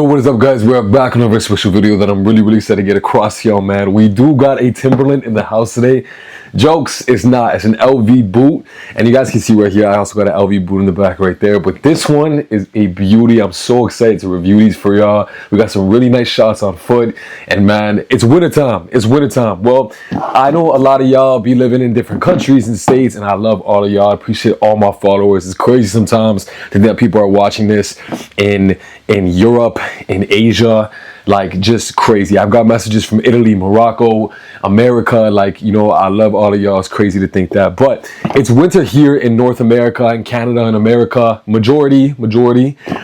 What is up, guys? We're back on a very special video that I'm really excited to get across y'all, man. We do got a Timberland in the house today. Jokes, it's not. It's an LV boot, and you guys can see right here I also got an LV boot in the back right there, but this one is a beauty. I'm so excited to review these for y'all. We got some really nice shots on foot, and man, it's wintertime. It's wintertime. Well, I know a lot of y'all be living in different countries and states, and I love all of y'all. I appreciate all my followers. It's crazy sometimes to think that people are watching this in Europe, in Asia, like just crazy. I've got messages from Italy, Morocco, America, like, you know, I love all of y'all. It's crazy to think that, but it's winter here in North America and Canada and America, majority.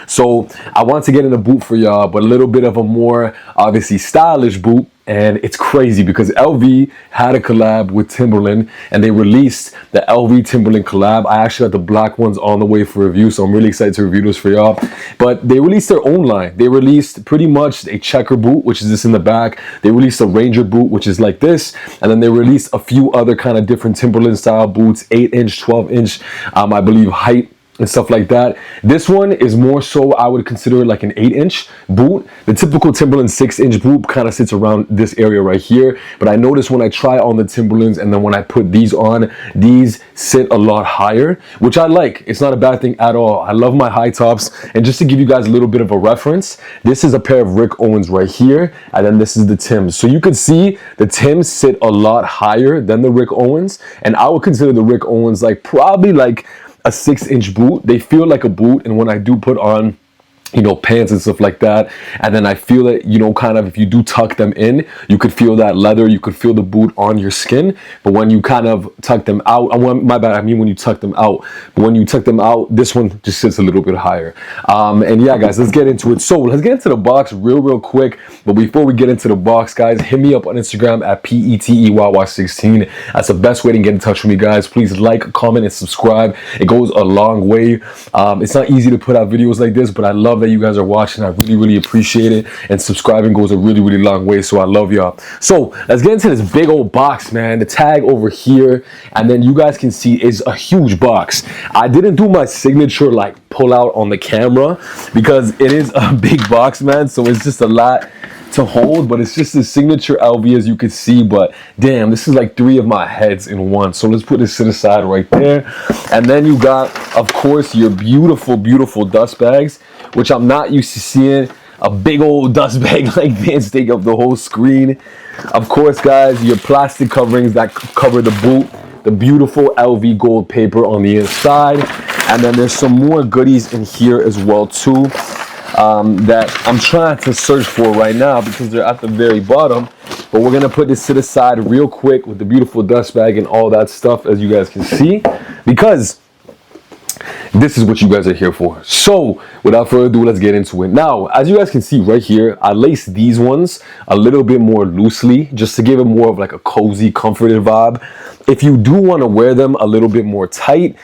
So I want to get in a boot for y'all, but a little bit of a more obviously stylish boot. And it's crazy because LV had a collab with Timberland and they released the LV Timberland collab. I actually got the black ones on the way for review, so I'm really excited to review this for y'all. But they released their own line. They released pretty much a checker boot, which is this in the back. They released a Ranger boot, which is like this. And then they released a few other kind of different Timberland style boots, 8-inch, 12-inch, I believe height, and stuff like that. This one is more so, I would consider it like an 8-inch boot. The typical Timberland 6-inch boot kind of sits around this area right here, but I noticed when I try on the Timberlands and then when I put these on, these sit a lot higher, which I like. It's not a bad thing at all. I love my high tops. And just to give you guys a little bit of a reference, this is a pair of Rick Owens right here, and then this is the TIMBS. So you can see the TIMBS sit a lot higher than the Rick Owens, and I would consider the Rick Owens like probably like a 6-inch boot. They feel like a boot, and when I do put on, you know, pants and stuff like that, and then I feel it, you know, kind of if you do tuck them in, you could feel that leather, you could feel the boot on your skin. But when you kind of tuck them out, my bad, I mean when you tuck them out, but when you tuck them out, this one just sits a little bit higher. And yeah, guys, let's get into it. So let's get into the box real quick. But before we get into the box, guys, hit me up on Instagram at PETEYY16. That's the best way to get in touch with me, guys. Please like, comment, and subscribe. It goes a long way. It's not easy to put out videos like this, but I love that you guys are watching. I really appreciate it, and subscribing goes a really long way, so I love y'all. So let's get into this big old box, man. The tag over here, and then you guys can see is a huge box. I didn't do my signature like pull out on the camera because it is a big box, man, so it's just a lot to hold, but it's just a signature LV, as you can see. But damn, this is like 3 of my heads in one. So let's put this to the side right there. And then you got, of course, your beautiful dust bags, which I'm not used to seeing. A big old dust bag like this take up the whole screen. Of course, guys, your plastic coverings that cover the boot, the beautiful LV gold paper on the inside, and then there's some more goodies in here as well too, that I'm trying to search for right now because they're at the very bottom. But we're gonna put this to the side real quick with the beautiful dust bag and all that stuff, as you guys can see, because this is what you guys are here for. So without further ado, let's get into it. Now, as you guys can see right here, I laced these ones a little bit more loosely just to give it more of like a cozy, comforted vibe. If you do want to wear them a little bit more tight,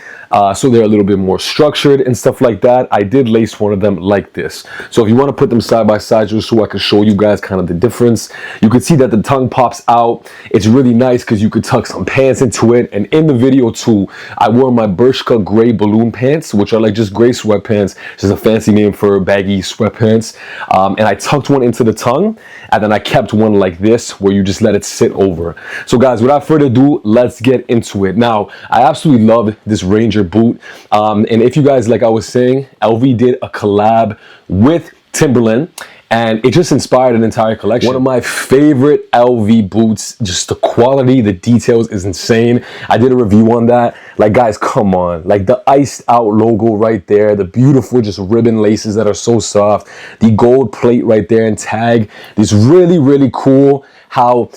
so they're a little bit more structured and stuff like that, I did lace one of them like this. So if you want to put them side by side just so I can show you guys kind of the difference, you can see that the tongue pops out. It's really nice because you could tuck some pants into it. And in the video too, I wore my Bershka gray balloon pants, which are like just gray sweatpants, just a fancy name for baggy sweatpants. And I tucked one into the tongue, and then I kept one like this where you just let it sit over. So guys, without further ado, let's get into it. Now, I absolutely love this Ranger boot, and if you guys, like I was saying, LV did a collab with Timberland, and it just inspired an entire collection. One of my favorite LV boots. Just the quality, the details is insane. I did a review on that. Like, guys, come on. Like the iced out logo right there, the beautiful just ribbon laces that are so soft, the gold plate right there and tag. This really cool how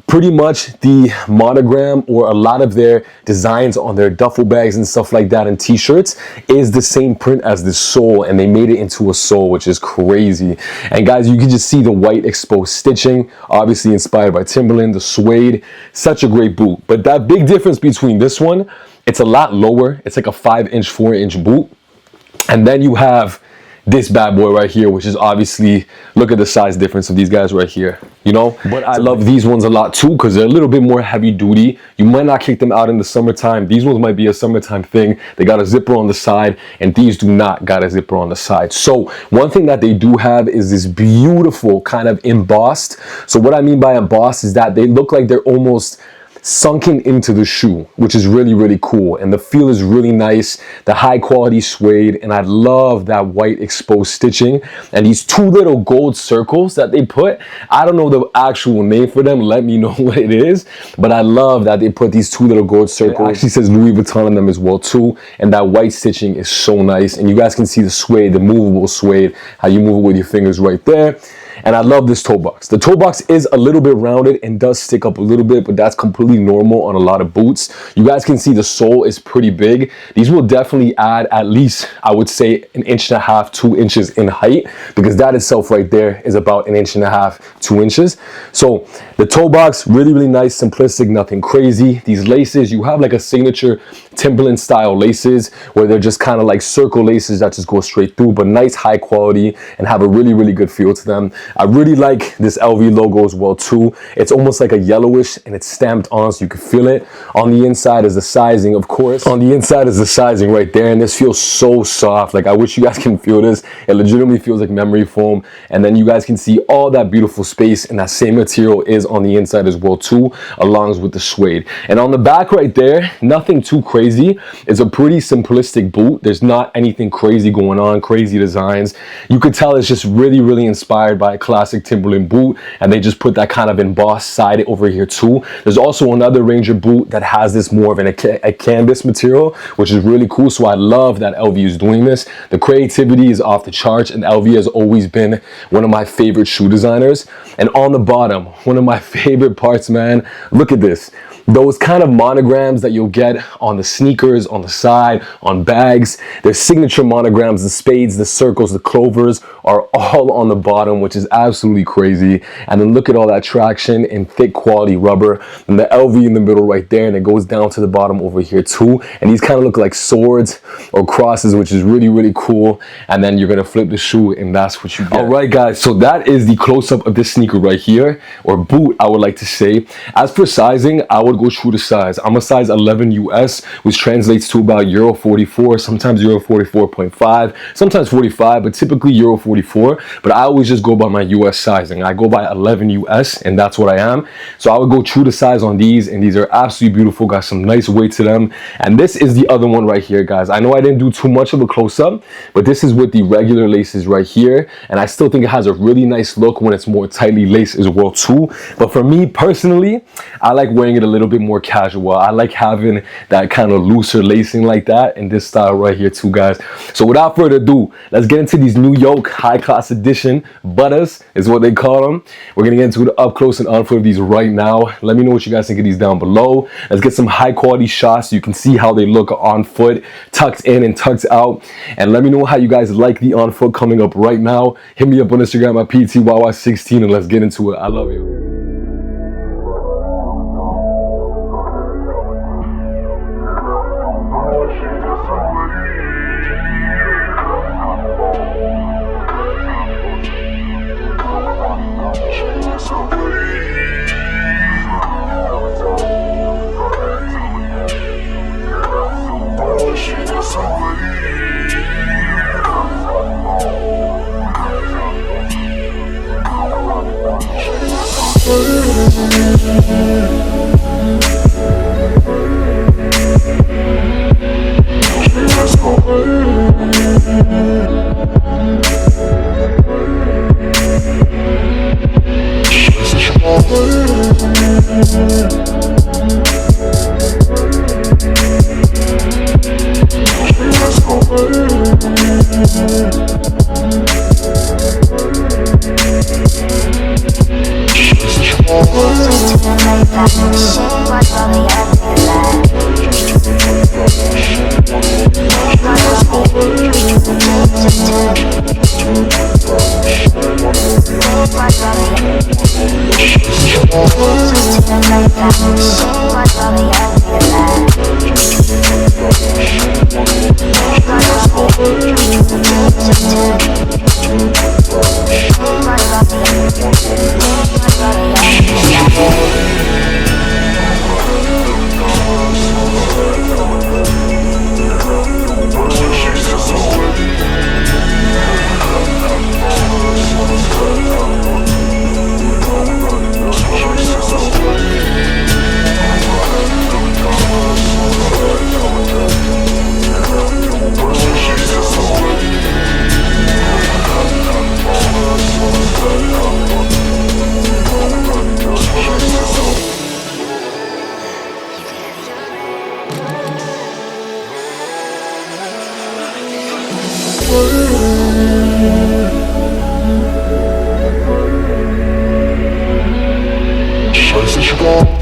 pretty much the monogram or a lot of their designs on their duffel bags and stuff like that and t-shirts is the same print as the sole, and they made it into a sole, which is crazy. And guys, you can just see the white exposed stitching, obviously inspired by Timberland, the suede. Such a great boot. But that big difference between this one, it's a lot lower. It's like a 5-inch, 4-inch boot. And then you have this bad boy right here, which is obviously, look at the size difference of these guys right here, you know. But I love these ones a lot too because they're a little bit more heavy duty. You might not kick them out in the summertime. These ones might be a summertime thing. They got a zipper on the side, and these do not got a zipper on the side. So one thing that they do have is this beautiful kind of embossed. So what I mean by embossed is that they look like they're almost sunken into the shoe, which is really, really cool. And the feel is really nice, the high quality suede, and I love that white exposed stitching and these two little gold circles that they put. I don't know the actual name for them, let me know what it is, but I love that they put these two little gold circles. It actually says Louis Vuitton on them as well too, and that white stitching is so nice. And you guys can see the suede, the movable suede, how you move it with your fingers right there. And I love this toe box. The toe box is a little bit rounded and does stick up a little bit, but that's completely normal on a lot of boots. You guys can see the sole is pretty big. These will definitely add at least, I would say, 1.5 inches, 2 inches in height, because that itself right there is about 1.5 inches, 2 inches. So the toe box, really, really nice, simplistic, nothing crazy. These laces, you have like a signature Timberland style laces where they're just kind of like circle laces that just go straight through, but nice, high quality and have a really, really good feel to them. I really like this LV logo as well too. It's almost like a yellowish and it's stamped on so you can feel it. On the inside is the sizing, of course. On the inside is the sizing right there, and this feels so soft. Like, I wish you guys can feel this. It legitimately feels like memory foam. And then you guys can see all that beautiful space, and that same material is on the inside as well too, along with the suede. And on the back right there, nothing too crazy. It's a pretty simplistic boot. There's not anything crazy going on, crazy designs. You could tell it's just really, really inspired by a classic Timberland boot, and they just put that kind of embossed side over here too. There's also another Ranger boot that has this more of a canvas material, which is really cool. So I love that LV is doing this. The creativity is off the charts, and LV has always been one of my favorite shoe designers. And on the bottom, one of my favorite parts, man, look at this. Those kind of monograms that you'll get on the sneakers, on the side, on bags, their signature monograms, the spades, the circles, the clovers are all on the bottom, which is absolutely crazy. And then look at all that traction and thick quality rubber, and the LV in the middle right there, and it goes down to the bottom over here too. And these kind of look like swords or crosses, which is really, really cool. And then you're gonna flip the shoe, and that's what you get. All right, guys, so that is the close-up of this sneaker right here, or boot, I would like to say. As for sizing, I would go true to size. I'm a size 11 US, which translates to about Euro 44, sometimes Euro 44.5, sometimes 45, but typically Euro 44. But I always just go by my US sizing. I go by 11 US, and that's what I am. So I would go true to size on these, and these are absolutely beautiful, got some nice weight to them. And this is the other one right here, guys. I know I didn't do too much of a close-up, but this is with the regular laces right here, and I still think it has a really nice look when it's more tightly laced as well too. But for me personally, I like wearing it a little bit more casual. I like having that kind of looser lacing like that in this style right here too, guys. So without further ado, let's get into these New York high class edition butters is what they call them. We're gonna get into the up close and on foot of these right now. Let me know what you guys think of these down below. Let's get some high quality shots so you can see how they look on foot, tucked in and tucked out. And let me know how you guys like the on foot coming up right now. Hit me up on Instagram at PTYY16 and let's get into it. I love you. Bye.